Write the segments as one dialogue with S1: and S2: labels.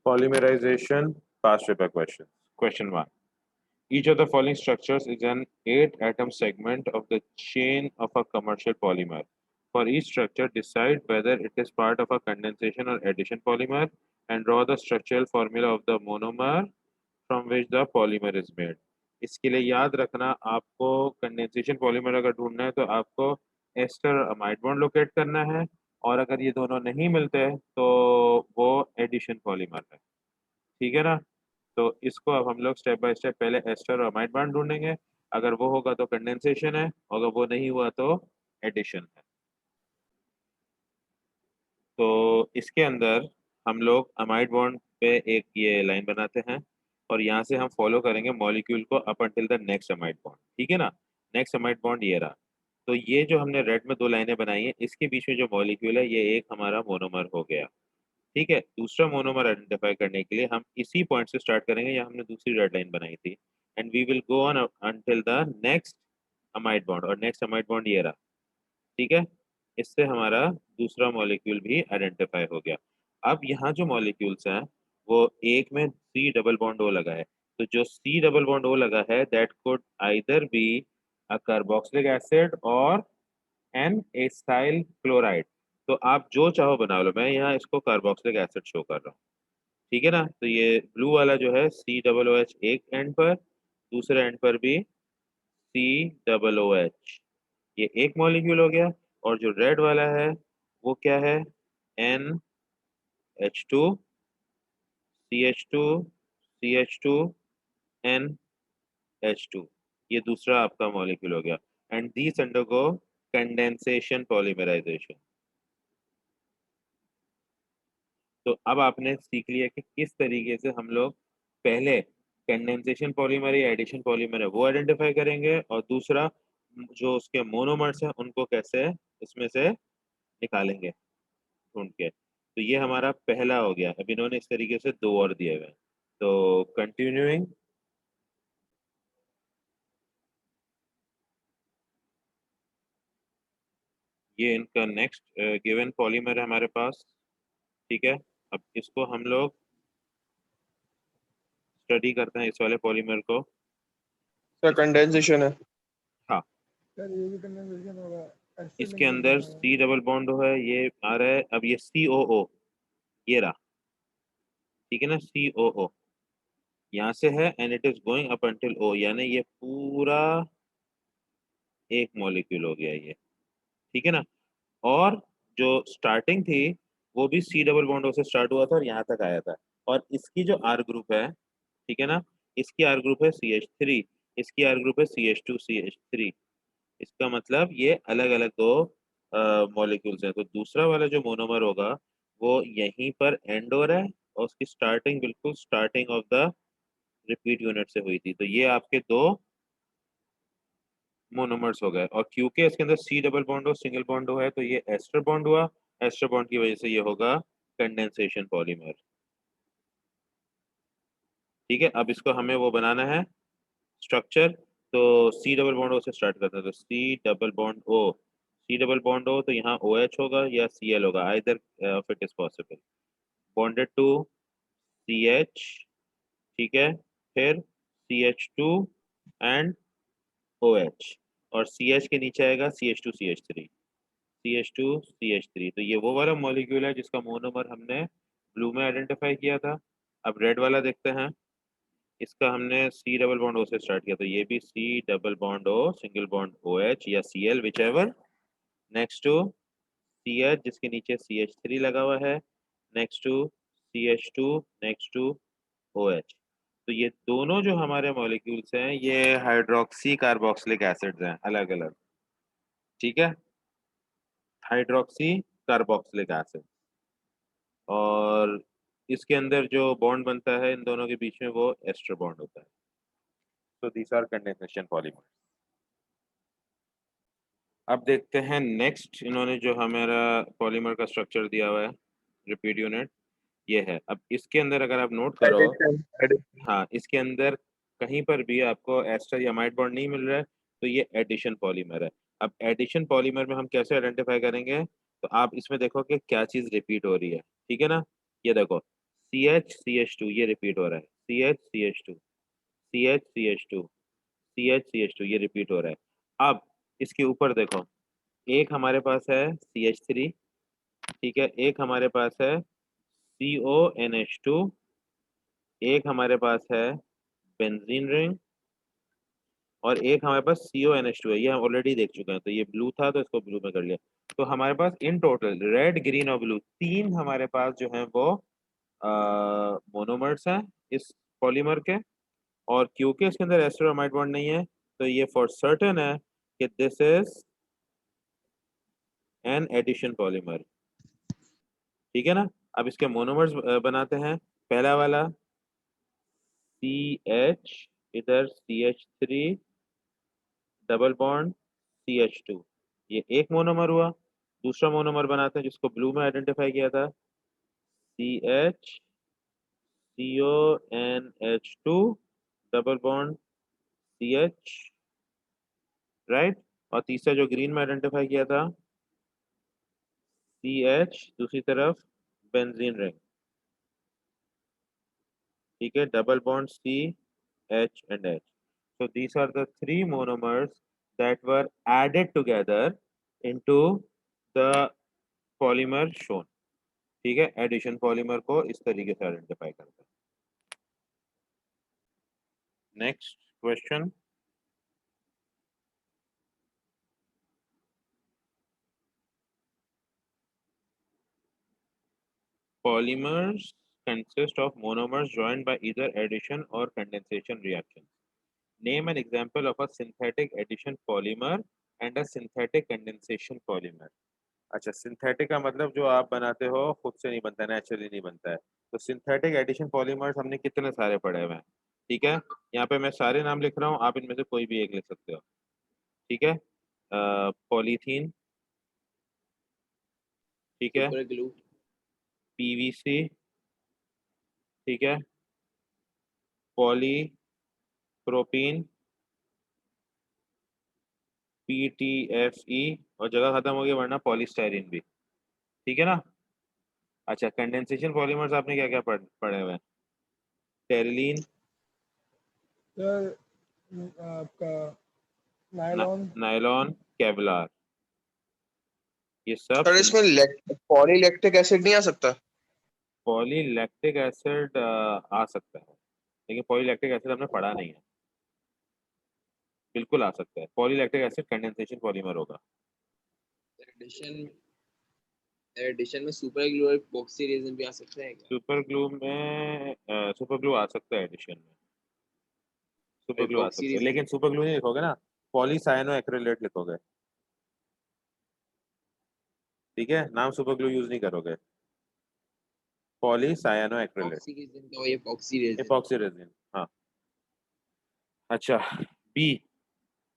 S1: Polymerization, past paper questions. Question 1. Each of the following structures is an 8-atom segment of the chain of a commercial polymer. For each structure, decide whether it is part of a condensation or addition polymer and draw the structural formula of the monomer from which the polymer is made. इसके लिए याद रखना, आपको condensation polymer अगर ढूंढना है तो आपको एस्टर अमाइड बॉन्ड लोकेट करना है, और अगर ये दोनों नहीं मिलते हैं तो वो एडिशन पॉलीमर है। ठीक है ना? तो इसको अब हम लोग स्टेप बाय स्टेप पहले एस्टर और अमाइड बॉन्ड ढूंढेंगे। अगर वो होगा तो कंडेंसेशन है, अगर वो नहीं हुआ तो एडिशन है। तो इसके अंदर हम लोग अमाइड बॉन्ड पे एक ये लाइन बनाते हैं और यहाँ से हम फॉलो करेंगे मॉलिक्यूल को up until the next amide bond. ठीक है ना? नेक्स्ट अमाइड बॉन्ड ये रहा। तो ये जो हमने रेड में दो लाइनें बनाई हैं, इसके बीच में जो मॉलिक्यूल है ये एक हमारा मोनोमर हो गया। ठीक है, दूसरा मोनोमर आइडेंटिफाई करने के लिए हम इसी पॉइंट से स्टार्ट करेंगे, यहाँ हमने दूसरी रेड लाइन बनाई थी, and we will go on until the next amide bond, और नेक्स्ट अमाइड बॉन्ड ये रहा। ठीक है, इससे हमारा दूसरा मॉलिक्यूल भी आइडेंटिफाई हो गया। अब यहाँ जो मॉलिक्यूल्स हैं वो एक में सी डबल बॉन्ड ओ लगा है, तो जो सी डबल बॉन्ड ओ लगा है that could either be a carboxylic acid और एन एसाइल क्लोराइड। तो आप जो चाहो बना लो, मैं यहाँ इसको कार्बोक्सिलिक एसिड शो कर रहा हूँ। ठीक है ना? तो ये ब्लू वाला जो है सी डबल ओ एच एक एंड पर, दूसरे एंड पर भी सी डबल ओ एच, ये एक मॉलिक्यूल हो गया। और जो रेड वाला है वो क्या है? N H two C H two C H two N H two, ये दूसरा आपका मॉलिक्यूल हो गया। And these undergo condensation polymerisation. तो अब आपने सीख लिया कि किस तरीके से हम लोग पहले कंडेंसेशन पॉलीमर या एडिशन पॉलीमर है वो आइडेंटिफाई करेंगे, और दूसरा जो उसके मोनोमर्स हैं उनको कैसे इसमें से निकालेंगे ढूंढ के। तो ये हमारा पहला हो गया। अब इन्होंने इस तरीके से दो और दिए हुए हैं। तो कंटिन्यूइंग, ये इनका नेक्स्ट गिवन पॉलीमर है हमारे पास। ठीक है, अब इसको हम लोग स्टडी करते हैं इस वाले पॉलीमर को।
S2: सर कंडेंसेशन है।
S1: हाँ,
S3: सर ये भी कंडेंसेशन होगा, एस्टर
S1: इसके
S3: लिंकेज
S1: अंदर
S3: बनाया।
S1: सी डबल बॉन्ड है, ये आ रहा है। अब ये सी ओ ओ, ये रहा। ठीक है ना? सी ओ ओ यहाँ से है and it is going up until O, यानी ये पूरा एक मॉलिक्यूल हो गया ये। ठीक है ना? और जो स्टार्टिंग थी वो भी सी डबल बॉन्ड से स्टार्ट हुआ था और यहाँ तक आया था। और इसकी जो आर ग्रुप है, ठीक है ना, इसकी आर ग्रुप है सी एच थ्री, इसकी आर ग्रुप है C H two C H three. इसका मतलब ये अलग अलग दो मॉलिक्यूल्स हैं। तो दूसरा वाला जो मोनोमर होगा वो यहीं पर एंड हो रहा है, और उसकी स्टार्टिंग बिल्कुल starting of the repeat unit से हुई थी। तो ये आपके दो मोनोमर्स हो गए। और क्योंकि इसके अंदर सी डबल बॉन्ड हो सिंगल बॉन्ड हो है तो ये एस्टर बॉन्ड हुआ। एस्टर बॉन्ड की वजह से ये होगा कंडेंसेशन पॉलीमर। ठीक है, अब इसको हमें वो बनाना है स्ट्रक्चर। तो सी डबल बॉन्ड ओ से स्टार्ट करते हैं। तो C double bond O, C double bond O, तो यहाँ ओ एच होगा या सी एल होगा, either of it is possible. Bonded to C H, ठीक है, फिर C H two and O H, और सी एच के नीचे आएगा C H two C H three, C H two C H three. तो ये वो वाला मॉलिक्यूल है जिसका मोनोमर हमने ब्लू में आइडेंटिफाई किया था। अब रेड वाला देखते हैं। इसका हमने सी डबल बॉन्ड ओ से स्टार्ट किया, तो ये भी C double bond O single bond O H या C L whichever. Next to C H जिसके नीचे सी एच थ्री लगा हुआ है, next to C H two, next to O H. तो ये दोनों जो हमारे मॉलिक्यूल्स हैं ये हाइड्रोक्सी कार्बोक्सिलिक एसिड्स हैं, अलग अलग। ठीक है, हाइड्रोक्सी कार्बोक्सिलिक एसिड। और इसके अंदर जो बॉन्ड बनता है इन दोनों के बीच में वो एस्टर बॉन्ड होता है। सो दीस आर कंडेंसेशन पॉलीमर्स। अब देखते हैं नेक्स्ट, इन्होंने जो हमारा पॉलीमर का स्ट्रक्चर दिया हुआ है रिपीट यूनिट, ये है। अब इसके अंदर अगर आप नोट करो, हाँ, इसके अंदर कहीं पर भी आपको एस्टर या अमाइड बॉन्ड नहीं मिल रहा है, तो ये एडिशन पॉलीमर है। अब एडिशन पॉलीमर में हम कैसे आइडेंटिफाई करेंगे? तो आप इसमें देखो कि क्या चीज़ रिपीट हो रही है। ठीक है ना? ये देखो CH ये रिपीट हो रहा है, CH ये रिपीट हो रहा है। अब इसके ऊपर देखो, एक हमारे पास है CH3, ठीक है, एक हमारे पास है CONH2, एक हमारे पास है बेंजीन रिंग, और एक हमारे पास CONH2 है। ये हम ऑलरेडी देख चुके हैं, तो ये ब्लू था तो इसको ब्लू में कर लिया। तो हमारे पास इन टोटल रेड, ग्रीन और ब्लू तीन हमारे पास जो है वो मोनोमर्स हैं इस पॉलीमर के। और क्योंकि इसके अंदर एस्टर और अमाइड बॉन्ड नहीं है, तो ये फॉर सर्टेन है कि this is an addition polymer, ठीक है ना। अब इसके मोनोमर्स बनाते हैं। पहला वाला CH, इधर CH3 डबल बॉन्ड CH2, ये एक मोनोमर हुआ। दूसरा मोनोमर बनाते हैं जिसको ब्लू में आइडेंटिफाई किया था, CH CONH2 double bond CH, right. और तीसरा जो ग्रीन में आइडेंटिफाई किया था, CH, दूसरी तरफ बेंजीन रिंग, ठीक है, double bond CH and H. So these are the three monomers that were added together into the polymer shown, ठीक है। एडिशन पॉलीमर को इस तरीके से आइडेंटिफाई करते हैं। Next question, polymers consist of monomers joined by either addition or condensation reactions. Name an example of a synthetic addition polymer and a synthetic condensation polymer. अच्छा, synthetic का मतलब जो आप बनाते हो खुद से नहीं बनता, नेचुरली नहीं बनता है। तो सिंथेटिक एडिशन पॉलीमर्स हमने कितने सारे पढ़े हुए हैं, ठीक है। यहाँ पे मैं सारे नाम लिख रहा हूँ, आप इनमें से कोई भी एक लिख सकते हो, ठीक है। पॉलीथीन, ठीक है,
S2: सुपर ग्लू,
S1: PVC, ठीक है, पॉलीप्रोपीन, PTFE, और जगह खत्म हो गई वरना पॉलीस्टाइरीन भी, ठीक है ना। अच्छा, कंडेंसेशन पॉलीमर्स आपने क्या क्या पढ़े हुए हैं? टेरिलीन,
S3: सर आपका नायलॉन।
S1: नायलॉन, केवलार, ये सब
S2: सर इसमें पॉलीलैक्टिक एसिड नहीं आ सकता?
S1: पॉलीलैक्टिक एसिड आ सकता है, लेकिन पॉलीलैक्टिक एसिड हमने पढ़ा नहीं है। बिल्कुल आ सकता है, पॉलीलैक्टिक एसिड कंडेंसेशन पॉलीमर होगा।
S2: एडिशन एडिशन में सुपर ग्लू और इपॉक्सी रेजिन भी आ सकते हैं क्या?
S1: सुपर ग्लू आ सकता है एडिशन में, सुपर ग्लू आ
S2: इपॉक्सी
S1: सकता है,
S2: रेजिन?
S1: लेकिन सुपर ग्लू नहीं लिखोगे ना, पॉलीसाइनो एक्रिलेट लिखोगे, ठीक है। नाम सुपर ग्लू यूज नहीं करोगे, पॉलीसाइनो एक्रिलेट,
S2: इपॉक्सी रेजिन का, ये इपॉक्सी रेजिन।
S1: एपॉक्सी रेजिन, हाँ। अच्छा, B,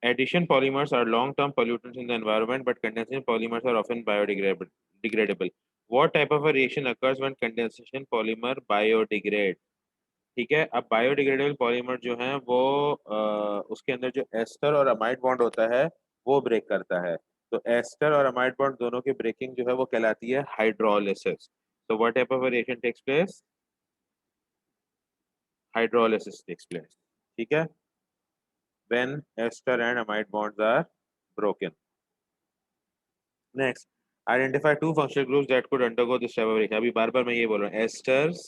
S1: addition polymers are long-term pollutants in the environment, but condensation polymers are often biodegradable. What type of a reaction occurs when condensation polymer biodegrade? ठीक है, अब biodegradable polymer जो है वो उसके अंदर जो एस्टर और अमाइड बॉन्ड होता है वो ब्रेक करता है। तो एस्टर और अमाइड बॉन्ड दोनों की ब्रेकिंग जो है वो कहलाती है हाइड्रोलिसिस। तो what type of reaction takes place? Hydrolysis takes place, ठीक है, when ester and amide bonds are broken. Next, identify two functional groups that could undergo this type of reaction. अभी बार बार मैं ये बोल रहा हूँ, esters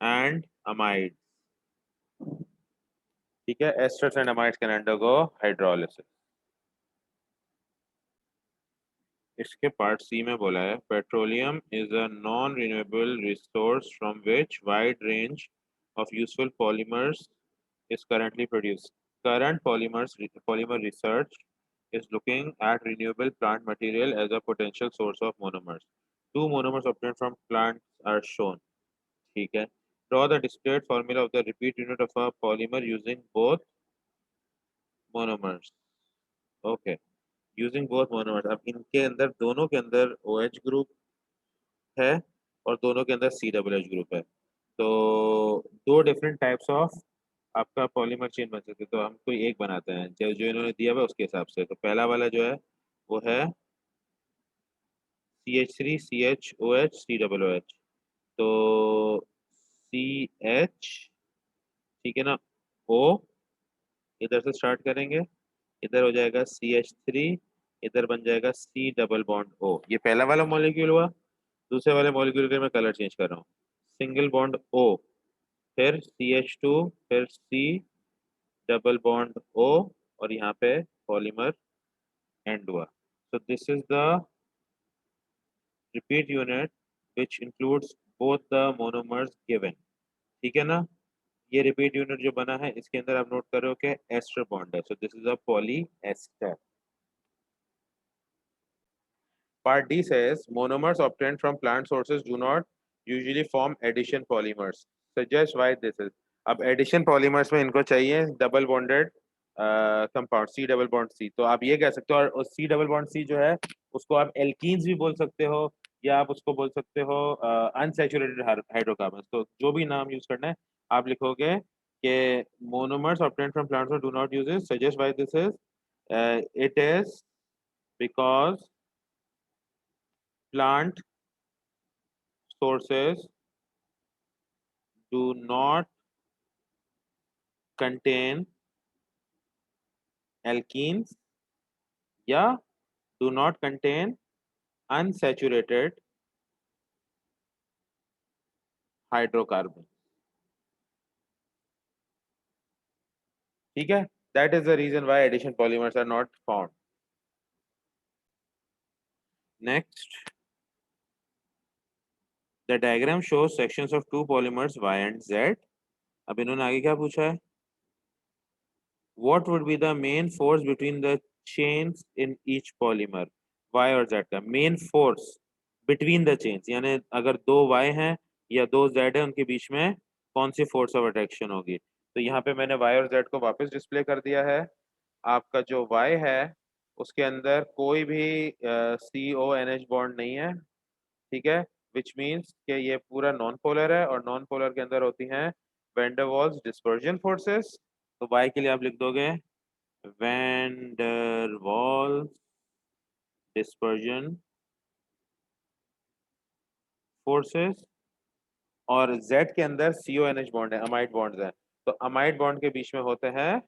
S1: and amides, ठीक है, esters and amides can undergo hydrolysis. इसके पार्ट सी में बोला है, petroleum is a non renewable resource from which wide range of useful polymers is currently produced. Current polymer research is looking at renewable plant material as a potential source of monomers. Two monomers obtained from plants are shown. ठीक है. Draw the displayed formula of the repeat unit of a polymer using both monomers. Okay. Using both monomers. अब इनके अंदर दोनों के अंदर OH group है और दोनों के अंदर COOH ग्रुप है। तो दो डिफरेंट टाइप्स ऑफ आपका पॉलीमर चेन बन सकते हैं। तो हम कोई एक बनाते हैं जो जो इन्होंने दिया हुआ है उसके हिसाब से। तो पहला वाला जो है वो है CH3 CHOH COOH। तो CH, ठीक है ना, O, इधर से स्टार्ट करेंगे, इधर हो जाएगा CH3, इधर बन जाएगा C डबल बॉन्ड O। ये पहला वाला मॉलिक्यूल हुआ। दूसरे वाले मॉलिक्यूल के मैं कलर चेंज कर रहा हूँ, सिंगल बॉन्ड O, फिर CH2, फिर C डबल बॉन्ड O, और यहाँ पे पॉलीमर एंड हुआ। So this is the repeat unit which includes both the monomers given, ठीक है ना। ये रिपीट यूनिट जो बना है इसके अंदर आप नोट कर रहे हो कि एस्टर बॉन्ड है, so this is a polyester. Part D says monomers obtained from plant sources do not usually form addition polymers. Suggest why this is. अब एडिशन पॉलीमर्स में इनको चाहिए double bonded compound, C double bond C. तो आप ये कह सकते हो, और सी डबल बॉन्ड सी जो है उसको आप एल्कीन्स भी बोल सकते हो, या आप उसको बोल सकते हो अनसैचुरेटेड हाइड्रोकार्बन्स। तो जो भी नाम यूज करना है आप लिखोगे कि monomers obtained from plants do not use it. Suggest why this is. It is because plant sources do not contain alkenes या do not contain unsaturated hydrocarbons, ठीक है। That is the reason why addition polymers are not found. Next, the diagram shows sections of two polymers Y and Z. अब इन्होंने आगे क्या पूछा है, what would be the main force between the chains in each polymer? Y और Z का main force between the chains, यानी अगर दो Y हैं या दो Z है उनके बीच में कौन सी फोर्स ऑफ अट्रैक्शन होगी। तो यहाँ पे मैंने Y और Z को वापस डिस्प्ले कर दिया है। आपका जो Y है उसके अंदर कोई भी CONH बॉन्ड नहीं है, ठीक है, विच मीन्स कि ये पूरा नॉन पोलर है, और नॉन पोलर के अंदर होती हैं van der Waals dispersion forces. तो Y के लिए आप लिख दोगे van der Waals dispersion forces, और Z के अंदर CONH बॉन्ड है, अमाइड बॉन्ड्स हैं। तो अमाइड बॉन्ड के बीच में होते हैं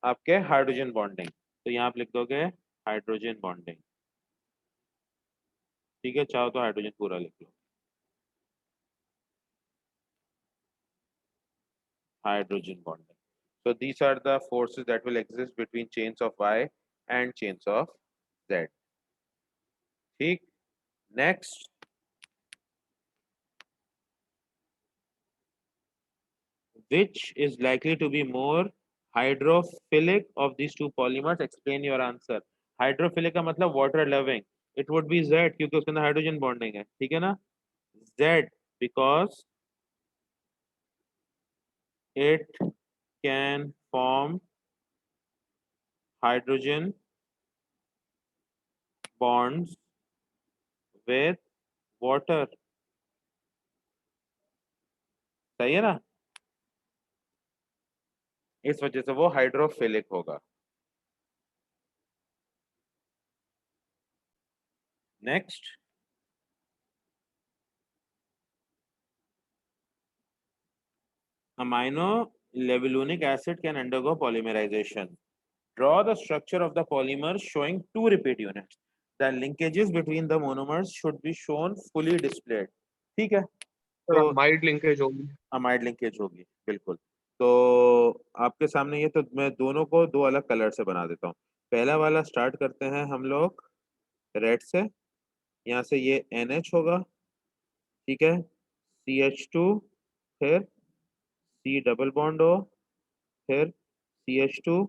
S1: आपके हाइड्रोजन बॉन्डिंग, तो यहाँ आप लिख दोगे हाइड्रोजन बॉन्डिंग, ठीक है, चाहो तो हाइड्रोजन पूरा लिख लो, hydrogen bonding. So these are the forces that will exist between chains of Y and chains of Z, ठीक। Next, which is likely to be more hydrophilic of these two polymers? Explain your answer. Hydrophilic का मतलब water loving, it would be Z क्योंकि उसके अंदर hydrogen bonding है, ठीक है ना। Z because it can form hydrogen bonds with water, सही है ना, इस वजह से वो हाइड्रोफिलिक होगा। Next, amino levulinic acid can undergo polymerization. Draw the structure of the polymer showing two repeat units. The linkages between the monomers should be shown fully displayed, ठीक है। तो
S4: अमाइड लिंकेज होगी,
S1: अमाइड लिंकेज होगी, बिल्कुल। तो आपके सामने ये, तो मैं दोनों को दो अलग कलर से बना देता हूँ। पहला वाला स्टार्ट करते हैं हम लोग रेड से, यहाँ से ये NH होगा, ठीक है, CH2, फिर C डबल बॉन्ड O, फिर CH2,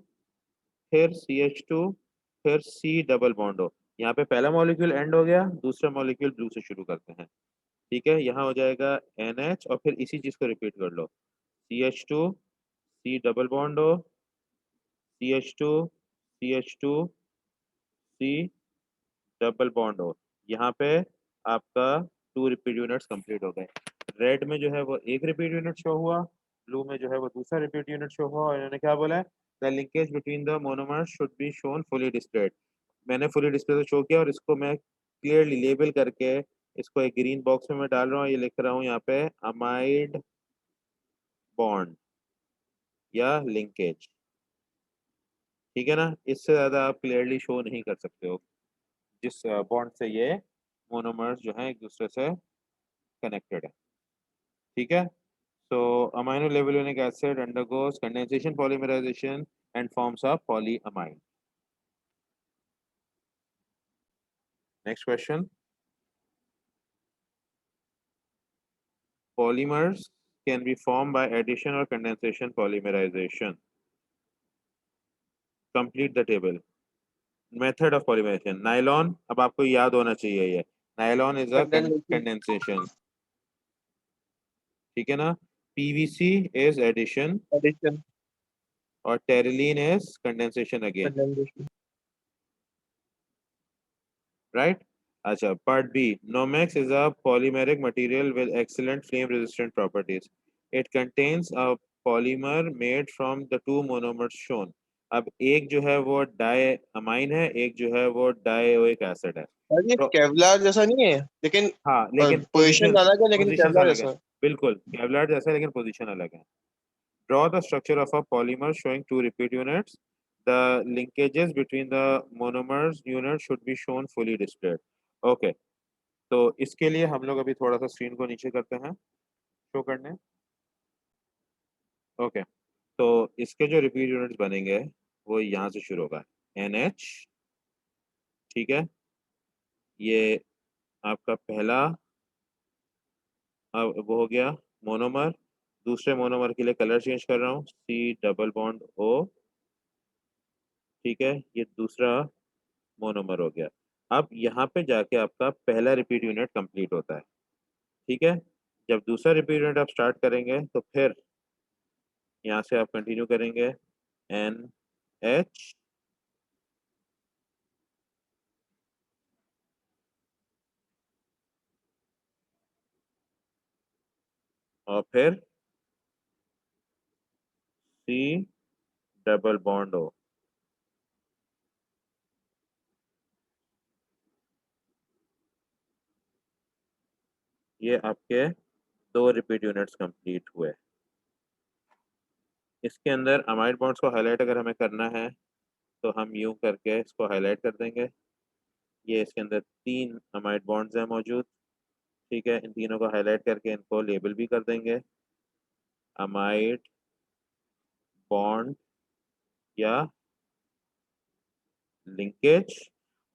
S1: फिर CH2, फिर C डबल बॉन्ड O। यहाँ पे पहला मॉलिक्यूल एंड हो गया, दूसरा मॉलिक्यूल ब्लू से शुरू करते हैं, ठीक है। यहाँ हो जाएगा NH, और फिर इसी चीज को रिपीट कर लो, CH2, C double bond O, CH2, CH2, C double bond O। यहाँ पे आपका 2 रिपीट यूनिट्स कंप्लीट हो गए। रेड में जो है वो एक रिपीट यूनिट शो हुआ, ब्लू में जो है वो दूसरा रिपीट यूनिट शो हुआ, और इन्होंने क्या बोला है, the linkage between the monomers should be shown fully displayed. मैंने फुली डिस्प्ले तो शो किया, और इसको मैं क्लियरली लेबल करके इसको एक ग्रीन बॉक्स में मैं डाल रहा हूँ, ये लिख रहा हूँ यहाँ पे अमाइड बॉन्ड या लिंकेज, ठीक है ना। इससे ज़्यादा आप क्लियरली शो नहीं कर सकते हो जिस बॉन्ड से ये मोनोमर्स जो हैं एक दूसरे से कनेक्टेड है, ठीक है। So amino levulinic acid undergoes condensation polymerization and forms a polyamide. Next question. Polymers can be formed by addition or condensation polymerization. Complete the table. Method of polymerization. Nylon, अब आपको याद होना चाहिए ये. Nylon is a condensation. ठीक है ना. PVC is addition
S4: addition,
S1: और terylene is condensation again.
S4: condensation.
S1: Right? अच्छा, part B. Nomex is a polymeric material with excellent flame-resistant properties. It contains a polymer made from the two monomers shown. अब एक जो है वो diamine है, एक जो है वो डायोइक एसिड है.
S4: और ये
S1: तो
S4: केवलार जैसा नहीं है, लेकिन
S1: हाँ, लेकिन
S4: पोजीशन अलग है, लेकिन
S1: पोजीशन
S4: केवलार
S1: अलग
S4: जैसा
S1: है.
S4: है।
S1: बिल्कुल केवलार जैसा है, लेकिन पोजीशन अलग है. Draw the structure of a polymer showing two repeat units. The linkages between the monomers units should be shown fully displayed. Okay. तो इसके लिए हम लोग अभी थोड़ा सा स्क्रीन को नीचे करते हैं शो करने. ओके, तो इसके जो रिपीट यूनिट्स बनेंगे वो यहाँ से शुरू होगा. NH, ठीक है. ये आपका पहला अब वो हो गया मोनोमर. दूसरे मोनोमर के लिए कलर चेंज कर रहा हूँ. C डबल बॉन्ड O, ठीक है. ये दूसरा मोनोमर हो गया. अब यहाँ पे जाके आपका पहला रिपीट यूनिट कंप्लीट होता है, ठीक है. जब दूसरा रिपीट यूनिट आप स्टार्ट करेंगे तो फिर यहाँ से आप कंटिन्यू करेंगे. NH, और फिर C डबल बॉन्ड O. ये आपके दो रिपीट यूनिट्स कंप्लीट हुए. इसके अंदर अमाइड बॉन्ड्स को हाईलाइट अगर हमें करना है तो हम यूं करके इसको हाईलाइट कर देंगे. ये इसके अंदर 3 अमाइड बॉन्ड्स हैं मौजूद, ठीक है. इन तीनों को हाईलाइट करके इनको लेबल भी कर देंगे. अमाइड बॉन्ड या लिंकेज.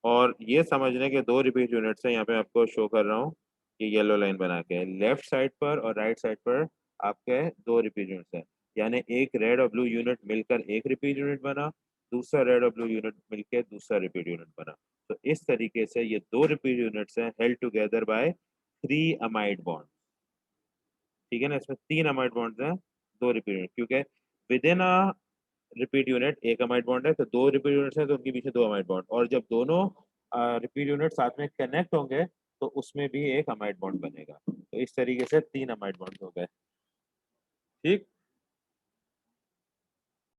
S1: और ये समझने के दो रिपीट यूनिट्स हैं, यहाँ पे आपको शो कर रहा हूँ ये येलो लाइन बना के. लेफ्ट साइड पर और राइट साइड पर आपके दो रिपीट यूनिट्स हैं, यानी एक रेड और ब्लू यूनिट मिलकर एक रिपीट यूनिट बना, दूसरा रेड और ब्लू यूनिट मिलकर दूसरा रिपीट यूनिट बना. तो इस तरीके से ये दो रिपीट यूनिट्स हैं held together by 3 amide bond, ठीक है ना. इसमें 3 अमाइड बॉन्ड्स हैं, दो रिपीट यूनिट, क्योंकि with in a repeat unit एक अमाइड बॉन्ड है, तो दो रिपीट यूनिट्स हैं तो उनके पीछे दो अमाइड बॉन्ड. और जब दोनों रिपीट यूनिट साथ में कनेक्ट होंगे तो उसमें भी एक अमाइड बॉन्ड बनेगा. तो इस तरीके से 3 अमाइड बॉन्ड हो गए, ठीक.